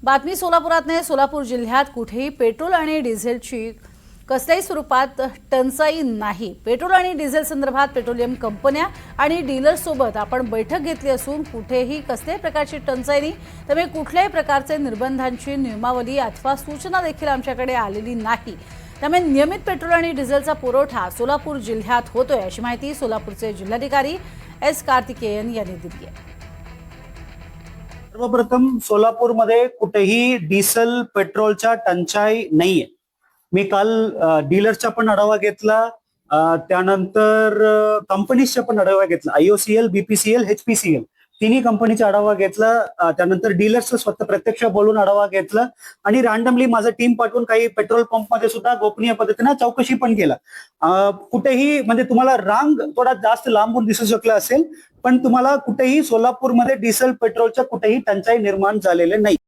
बातमी सोलापुरातने सोलापूर जिल्ह्यात कुठेही पेट्रोल आणि डिझेलची कसल्याही स्वरूपात टंचाई नाही। पेट्रोल आणि डिझेल संदर्भात पेट्रोलियम कंपन्या आणि डीलर्स सोबत आपण बैठक घेतली असून कुठेही कसल्याही प्रकारची टंचाई नाही। त्यामुळे कुठल्याही प्रकारचे निर्बंधांची नियमावली अथवा सूचना देखील आमच्याकडे आलेली नाही। त्यामुळे नियमित पेट्रोल आणि डिझेलचा पुरवठा सोलापूर जिल्ह्यात होतोय अशी माहिती सोलापूरचे जिल्हाधिकारी एस कार्तिकेयन यांनी दिली आहे। सर्वप्रथम सोलापूरमध्ये कुठेही डिझेल पेट्रोलच्या टंचाई नाहीये। मी काल डीलरचा पण आढावा घेतला, त्यानंतर कंपनीजचा पण आढावा घेतला। IOCL, BPCL, HPCL तिन्ही कंपनीचा आढावा घेतला, त्यानंतर डीलरचं स्वतः प्रत्यक्ष बोलून आढावा घेतला आणि रॅन्डमली माझा टीम पाठवून काही पेट्रोल पंपमध्ये सुद्धा गोपनीय पद्धतीने चौकशी पण केला। कुठेही म्हणजे तुम्हाला रांग थोडा जास्त लांबून दिसू शकला असेल, पण तुम्हाला कुठेही सोलापूरमध्ये डिझेल पेट्रोलच्या कुठेही टंचाई निर्माण झालेले नाही।